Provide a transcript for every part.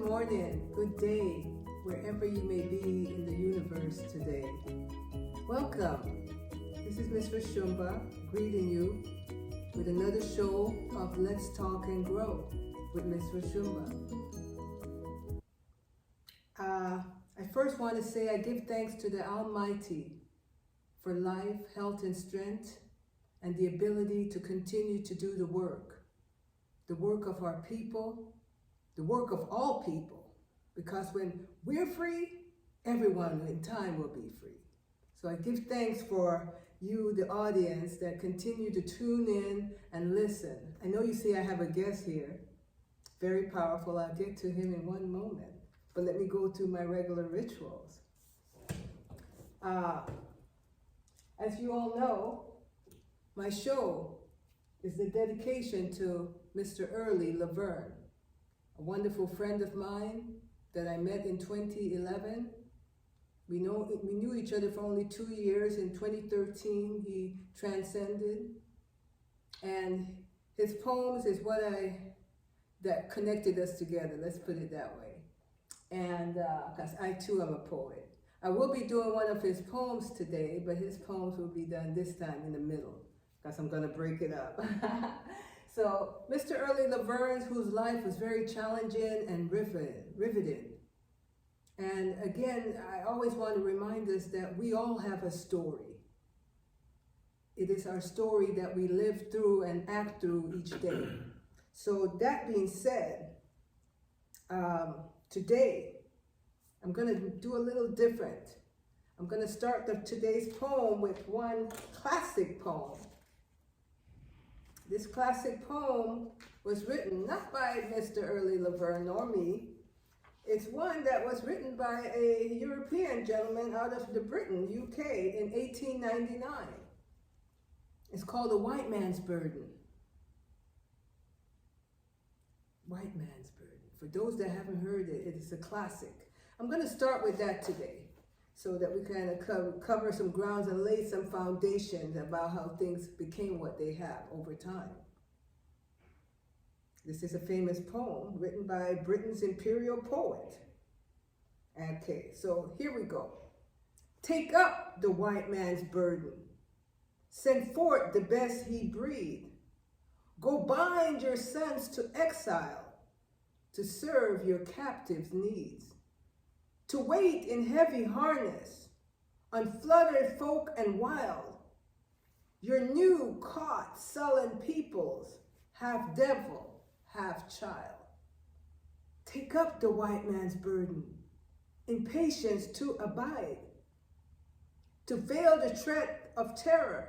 morning, good day, wherever you may be in the universe today. Welcome. This is Miss Roshumba greeting you with another show of Let's Talk and Grow with Miss Roshumba. I first want to say I give thanks to the Almighty for life, health, and strength, and the ability to continue to do the work of our people, the work of all people, because when we're free, everyone in time will be free. So I give thanks for you, the audience, that continue to tune in and listen. I know you see I have a guest here, very powerful. I'll get to him in one moment, but let me go through my regular rituals. As you all know, my show is the dedication to Mr. Early Laverne, a wonderful friend of mine that I met in 2011. We knew each other for only 2 years. In 2013, he transcended. And his poems is that connected us together, let's put it that way. And because I too am a poet. I will be doing one of his poems today, but his poems will be done this time in the middle, because I'm gonna break it up. So, Mr. Early Laverne, whose life was very challenging and riveting. And again, I always want to remind us that we all have a story. It is our story that we live through and act through each day. So that being said, today, I'm going to do a little different. I'm going to start today's poem with one classic poem. This classic poem was written not by Mr. Early Laverne nor me. It's one that was written by a European gentleman out of Britain, UK, in 1899. It's called The White Man's Burden. White Man's Burden. For those that haven't heard it, it is a classic. I'm going to start with that today so that we kind of cover some grounds and lay some foundations about how things became what they have over time. This is a famous poem written by Britain's imperial poet. Okay, so here we go. Take up the white man's burden. Send forth the best he breed. Go bind your sons to exile to serve your captives' needs. To wait in heavy harness, unfluttered folk and wild, your new caught sullen peoples, half devil, half child. Take up the white man's burden, in patience to abide, to veil the threat of terror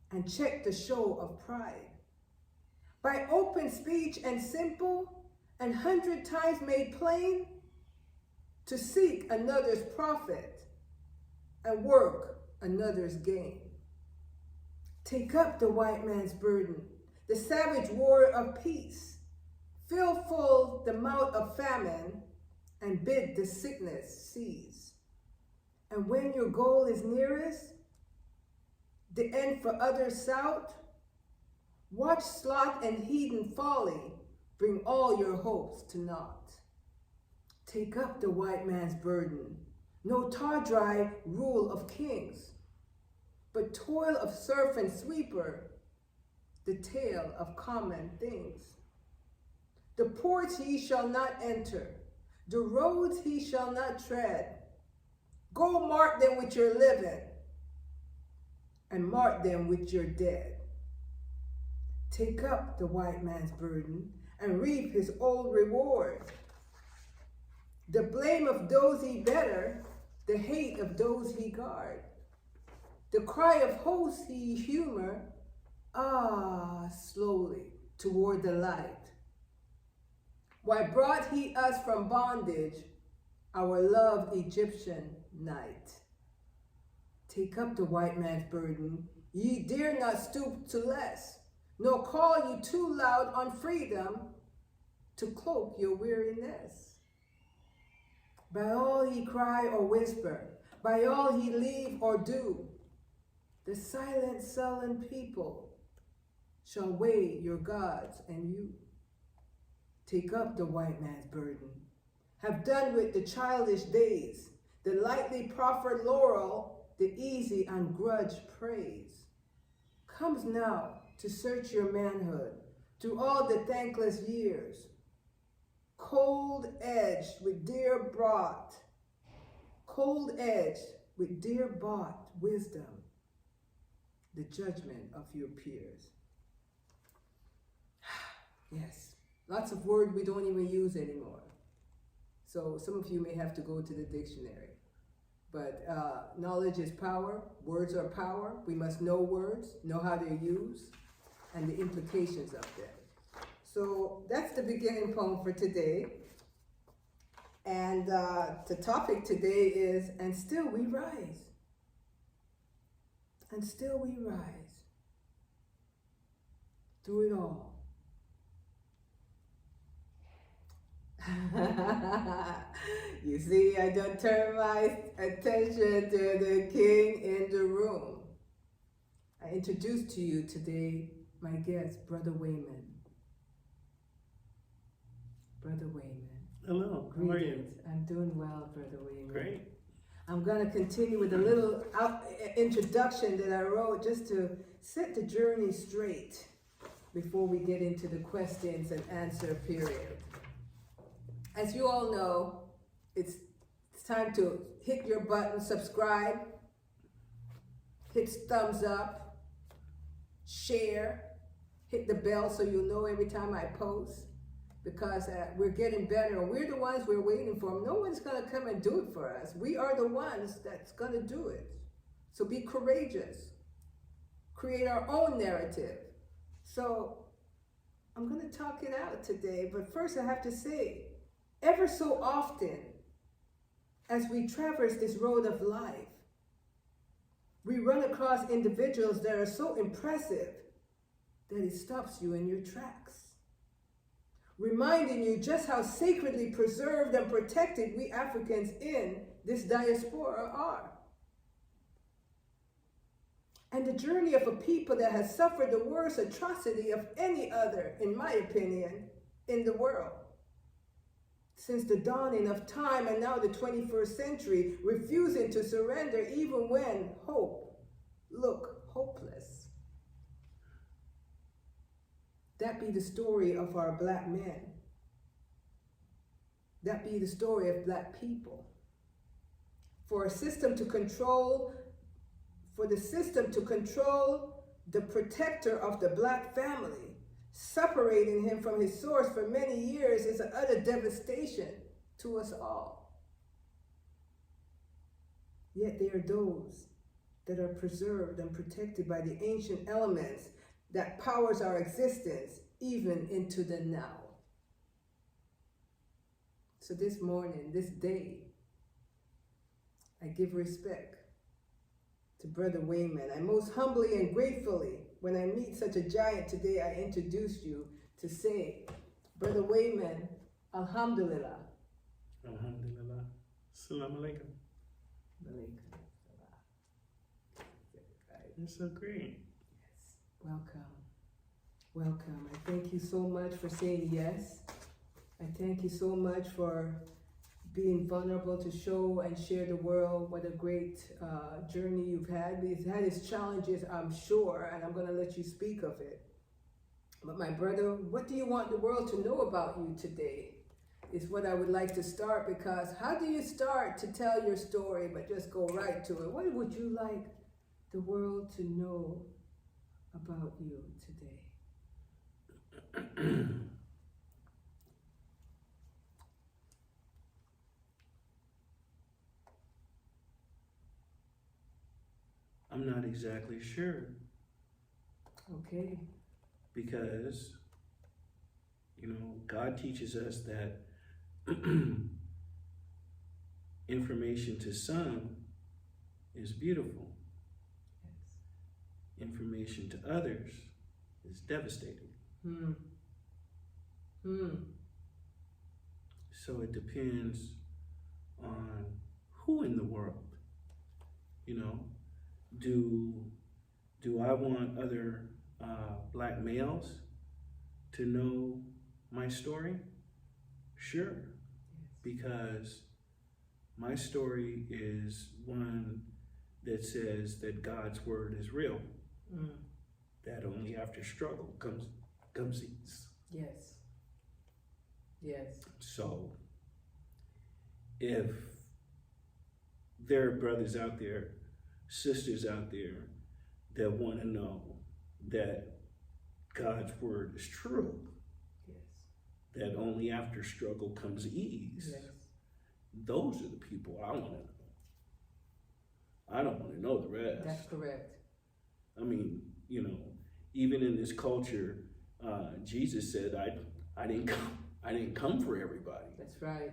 and check the show of pride. By open speech and simple, and 100 times made plain, to seek another's profit and work another's gain. Take up the white man's burden, the savage war of peace. Fill full the mouth of famine and bid the sickness cease. And when your goal is nearest, the end for others sought, watch sloth and heathen folly bring all your hopes to naught. Take up the white man's burden, no tawdry rule of kings, but toil of serf and sweeper, the tale of common things. The ports he shall not enter, the roads he shall not tread. Go mark them with your living, and mark them with your dead. Take up the white man's burden, and reap his old reward. The blame of those he better, the hate of those he guard. The cry of hosts he humor, slowly toward the light. Why brought he us from bondage, our loved Egyptian night? Take up the white man's burden, ye dare not stoop to less, nor call you too loud on freedom to cloak your weariness. By all ye cry or whisper, by all ye leave or do, the silent, sullen people shall weigh your gods and you. Take up the white man's burden, have done with the childish days, the lightly proffered laurel, the easy ungrudged praise. Comes now to search your manhood through all the thankless years, cold-edged with dear bought wisdom, the judgment of your peers. Yes, lots of words we don't even use anymore. So some of you may have to go to the dictionary. But knowledge is power, words are power. We must know words, know how they're used, and the implications of them. So that's the beginning poem for today. And the topic today is, and still we rise. And still we rise. Through it all. You see, I don't turn my attention to the king in the room. I introduce to you today my guest, Brother Waymon. Brother Waymon. Hello, how are you? I'm doing well, Brother Waymon. Great. I'm going to continue with a little introduction that I wrote just to set the journey straight before we get into the questions and answer period. As you all know, it's time to hit your button, subscribe, hit thumbs up, share, hit the bell so you'll know every time I post, because we're getting better, and we're the ones we're waiting for. No one's going to come and do it for us. We are the ones that's going to do it. So be courageous. Create our own narrative. So I'm going to talk it out today, but first I have to say, ever so often, as we traverse this road of life, we run across individuals that are so impressive that it stops you in your tracks, reminding you just how sacredly preserved and protected we Africans in this diaspora are. And the journey of a people that has suffered the worst atrocity of any other, in my opinion, in the world. Since the dawning of time and now the 21st century, refusing to surrender even when hope looked hopeless. That be the story of our black men. That be the story of black people. For the system to control the protector of the black family, separating him from his source for many years, is an utter devastation to us all. Yet there are those that are preserved and protected by the ancient elements that powers our existence even into the now. So this morning, this day, I give respect to Brother Waymon. I most humbly and gratefully, when I meet such a giant today, I introduce you to say, Brother Waymon, Alhamdulillah. Alhamdulillah. Assalamu alaikum. That's so great. Yes. Welcome. Welcome. I thank you so much for saying yes. I thank you so much for being vulnerable to show and share the world what a great journey you've had. It's had its challenges, I'm sure, and I'm going to let you speak of it. But my brother, what do you want the world to know about you today? Is what I would like to start, because how do you start to tell your story but just go right to it? What would you like the world to know about you today? I'm not exactly sure. Okay. Because, God teaches us that information to some is beautiful. Yes. Information to others is devastating. So it depends on who in the world, do I want other black males to know my story? Sure. Yes. because my story is one that says that God's word is real. That only after struggle comes ease. Yes. Yes. So if there are brothers out there, sisters out there that want to know that God's word is true, Yes. that only after struggle comes ease, Yes. those are the people I want to know. I don't want to know the rest. That's correct. I mean, you know, even in this culture, Jesus said, I didn't come for everybody. That's right.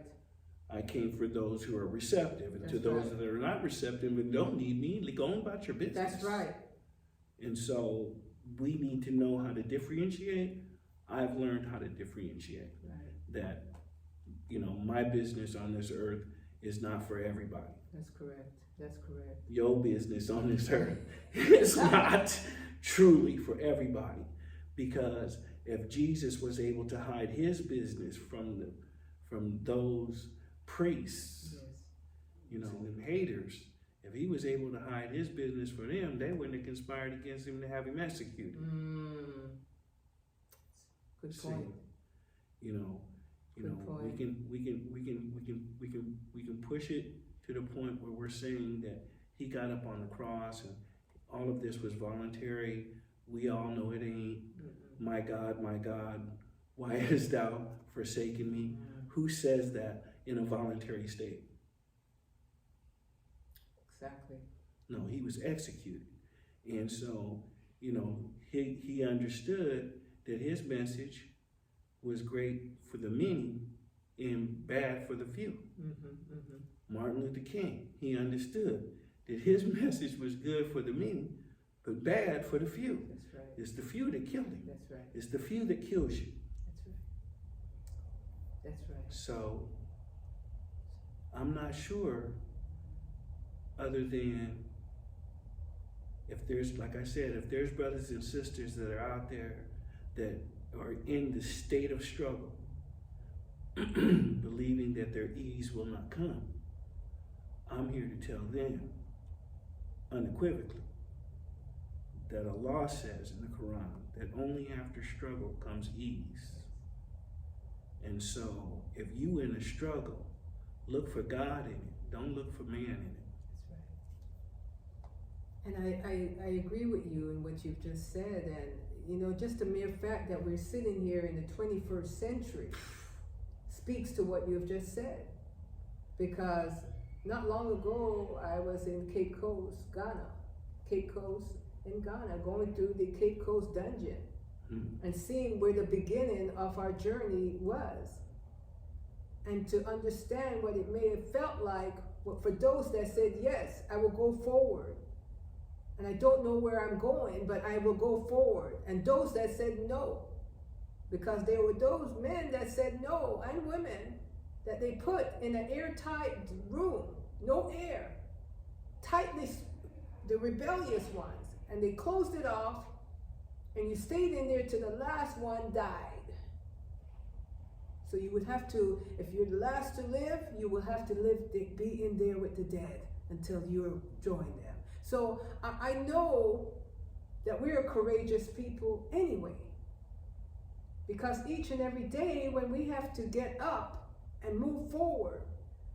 I came for those who are receptive, and That's to those right. that are not receptive and don't need me, go on about your business. That's right. And so we need to know how to differentiate. I've learned how to differentiate. Right. That, you know, my business on this earth is not for everybody. That's correct. That's correct. Your business on this earth is not truly for everybody. Because if Jesus was able to hide his business from those priests, Yes. you know, and haters, if he was able to hide his business for them, they wouldn't have conspired against him to have him executed. Good See, point. you know, Good point. we can push it to the point where we're saying that he got up on the cross and all of this was voluntary. We all know it ain't. My God, why hast thou forsaken me? Who says that in a voluntary state? Exactly. No, he was executed. And so, you know, he understood that his message was great for the many and bad for the few. Martin Luther King, he understood that his message was good for the many, but bad for the few. That's right. It's the few that killed him. That's right. It's the few that kills you. That's right. That's right. So I'm not sure, other than if there's, like I said, if there's brothers and sisters that are out there that are in the state of struggle, believing that their ease will not come, I'm here to tell them unequivocally that Allah says in the Quran that only after struggle comes ease. And so if you in a struggle, look for God in it. Don't look for man in it. That's right. And I agree with you in what you've just said. And, you know, just the mere fact that we're sitting here in the 21st century speaks to what you've just said. Because not long ago, I was in Cape Coast, Ghana. Cape Coast in Ghana, going through the Cape Coast dungeon and seeing where the beginning of our journey was. And to understand what it may have felt like for those that said, yes, I will go forward. And I don't know where I'm going, but I will go forward. And those that said no, because there were those men that said no, and women, that they put in an airtight room, no air, tightly, the rebellious ones, and they closed it off, and you stayed in there till the last one died. So you would have to, if you're the last to live, you will have to be in there with the dead until you join them. So I know that we're courageous people anyway, because each and every day when we have to get up and move forward,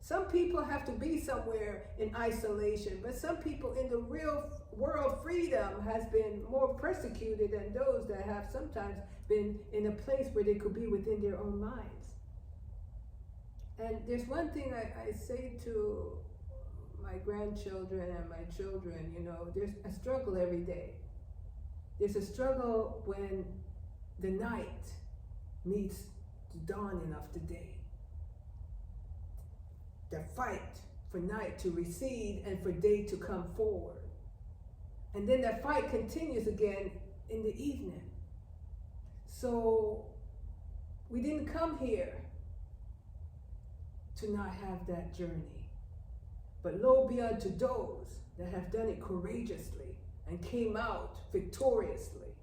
some people have to be somewhere in isolation, but some people in the real world, freedom has been more persecuted than those that have sometimes been in a place where they could be within their own minds. And there's one thing I say to my grandchildren and my children, you know, there's a struggle every day. There's a struggle when the night meets the dawning of the day. The fight for night to recede and for day to come forward. And then that fight continues again in the evening. So we didn't come here to not have that journey. But lo, be unto those that have done it courageously and came out victoriously.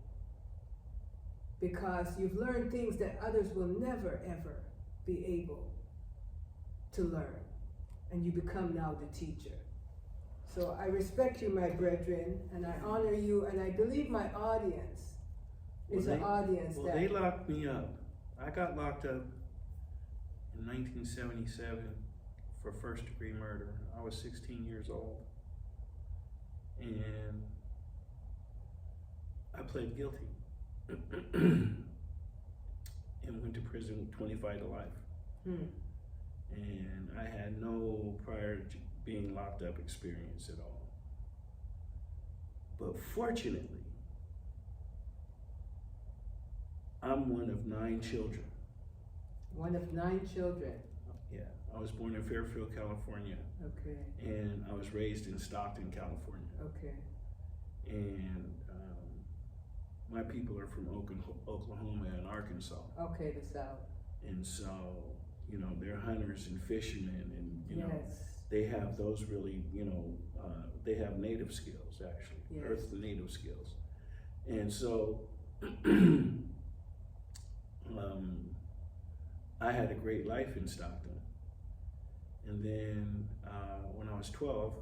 Because you've learned things that others will never, ever be able to learn, and you become now the teacher. So I respect you, my brethren, and I honor you, and I believe my audience is an audience that... They locked me up. I got locked up in 1977 for first-degree murder. I was 16 years old. And I pled guilty and went to prison with 25 to life. And I had no prior being locked up experience at all. But fortunately, I'm one of 9 children. One of 9 children. Yeah, I was born in Fairfield, California. Okay. And I was raised in Stockton, California. Okay. And my people are from Oklahoma and Arkansas. Okay, the South. And so, you know, they're hunters and fishermen, and you know, Yes. they have those really, you know, they have native skills actually, Yes. Earth to native skills. And so, I had a great life in Stockton. And then when I was 12,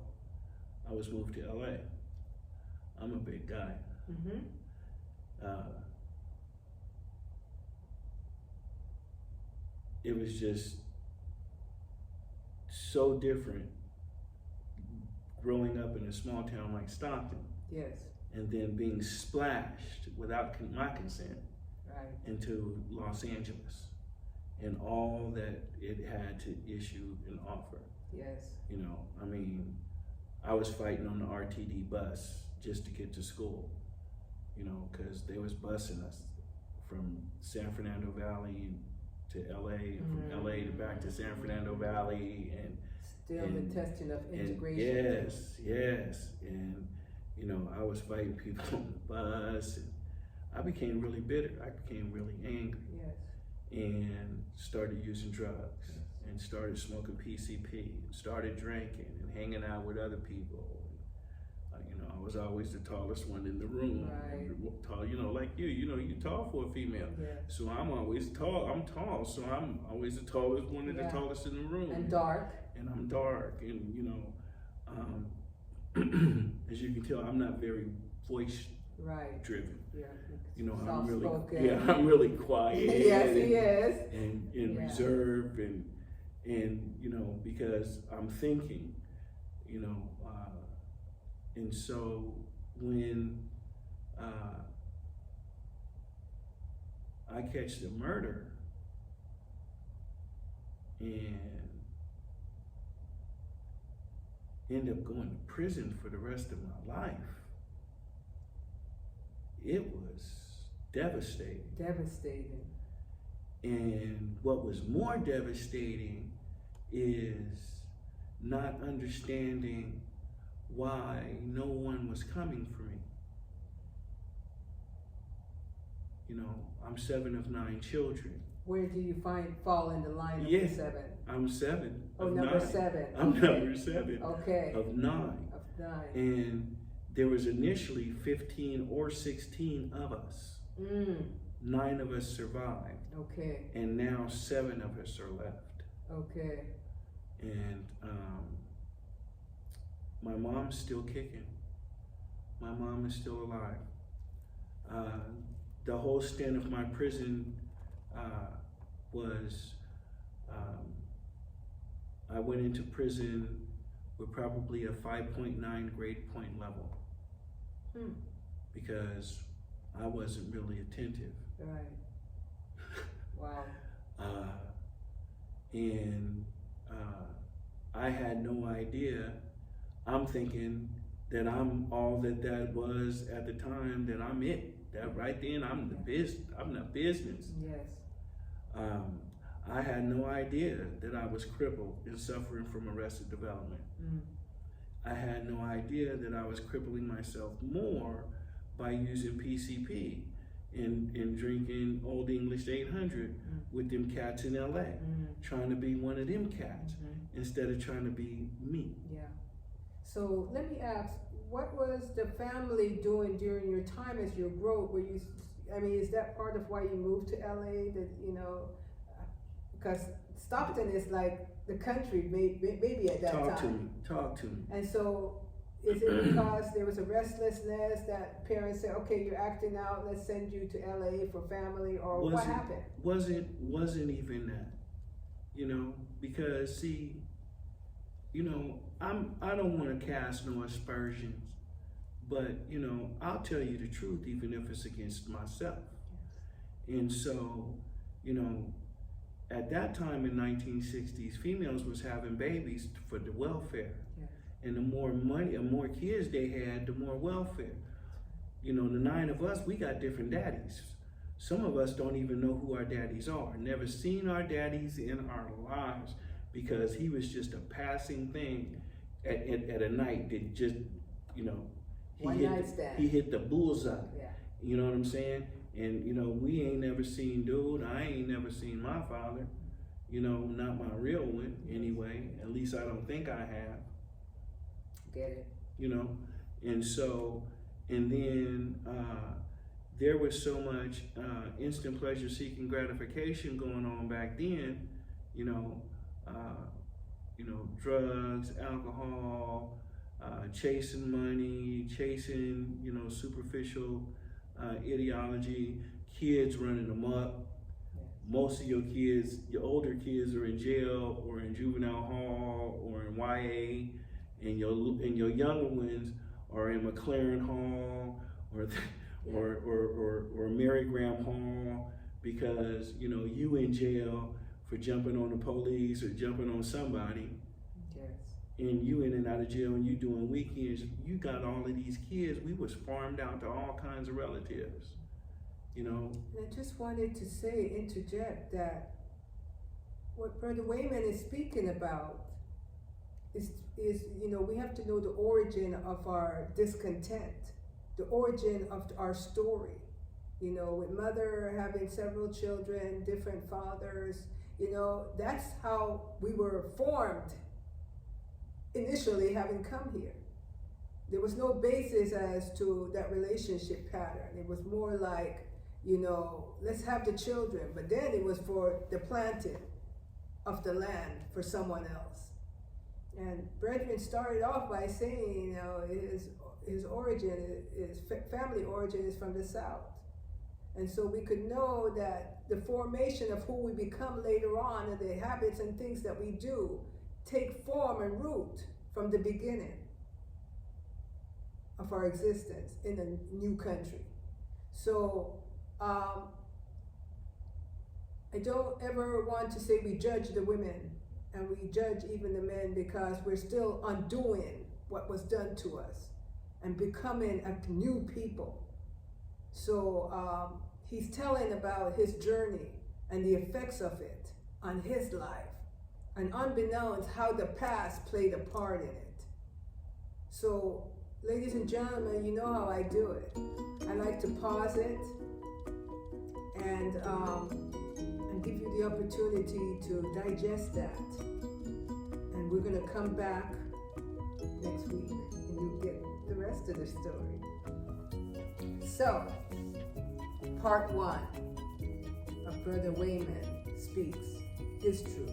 I was moved to LA. I'm a big guy. It was just so different growing up in a small town like Stockton. Yes. And then being splashed without my consent into Los Angeles and all that it had to issue and offer. Yes. You know, I mean, I was fighting on the RTD bus just to get to school, you know, because they was busing us from San Fernando Valley to LA, and from LA to back to San Fernando Valley, and still the testing of integration. Yes, and you know, I was fighting people on the bus, and I became really bitter. I became really angry. Yes. And started using drugs, and started smoking PCP, and started drinking and hanging out with other people. You know, I was always the tallest one in the room. Right. Tall, you know, like you know, you tall for a female. Yeah. So I'm always tall. I'm tall, so I'm always the tallest one of the tallest in the room. And dark. And I'm dark, and you know, as you can tell, I'm not very voice driven. Yeah. You know, I'm really quiet. Yes, he is. And reserved, and you know, because I'm thinking, you know, and so when I catch the murder and end up going to prison for the rest of my life, it was devastating. Devastating. And what was more devastating is not understanding why no one was coming for me. You know, I'm 7 of 9 children. Where do you fall in the line of the 7? I'm 7 Oh, of number 9. 7. I'm Okay. number 7 Okay. of 9. Of 9. And there was initially 15 or 16 of us. 9 of us survived. Okay. And now 7 of us are left. Okay. And my mom's still kicking. My mom is still alive. The whole stint of my prison was I went into prison with probably a 5.9 grade point level because I wasn't really attentive. Right. Wow. And I had no idea. I'm thinking that I'm all that was at the time, that I'm it. That right then I'm the business. Yes. I had no idea that I was crippled and suffering from arrested development. I had no idea that I was crippling myself more by using PCP and drinking Old English 800 with them cats in LA, trying to be one of them cats instead of trying to be me. Yeah. So let me ask, what was the family doing during your time as your growth? Were you, I mean, is that part of why you moved to LA? That, you know, because Stockton is like the country, maybe at that time. Talk to me. And so, is it because there was a restlessness that parents said, okay, you're acting out, let's send you to LA for family, or what happened? Wasn't even that, you know, because see, you know, I don't want to cast no aspersions, but you know, I'll tell you the truth, even if it's against myself. And so, you know, at that time in 1960s, females was having babies for the welfare. Yeah. And the more money and more kids they had, the more welfare. You know, the 9 of us, we got different daddies. Some of us don't even know who our daddies are. Never seen our daddies in our lives because he was just a passing thing at a night that just, you know, he hit the bullseye. Yeah. You know what I'm saying? And, you know, we ain't never seen dude. I ain't never seen my father. You know, not my real one anyway. At least I don't think I have. Get it. You know? And so, and then there was so much instant pleasure seeking gratification going on back then, you know, drugs, alcohol, chasing money, chasing, you know, superficial ideology, kids running amok. Most of your kids, your older kids are in jail or in juvenile hall or in YA, and your younger ones are in McLaren Hall or Mary Graham Hall because, you know, you in jail for jumping on the police or jumping on somebody. Yes. And you in and out of jail and you doing weekends. You got all of these kids. We was farmed out to all kinds of relatives, you know. And I just wanted to interject that what Brother Waymon is speaking about is, you know, we have to know the origin of our discontent, the origin of our story. You know, with mother having several children, different fathers, you know, that's how we were formed initially having come here. There was no basis as to that relationship pattern. It was more like, you know, let's have the children, but then it was for the planting of the land for someone else. And Brethren started off by saying, you know, his origin, his family origin is from the South. And so we could know that the formation of who we become later on and the habits and things that we do take form and root from the beginning of our existence in a new country. So I don't ever want to say we judge the women and we judge even the men, because we're still undoing what was done to us and becoming a new people. So he's telling about his journey and the effects of it on his life, and unbeknownst how the past played a part in it. So, ladies and gentlemen, you know how I do it. I like to pause it and give you the opportunity to digest that. And we're going to come back next week and you'll get the rest of the story. So, part 1 of Brother Waymon Speaks His Truth.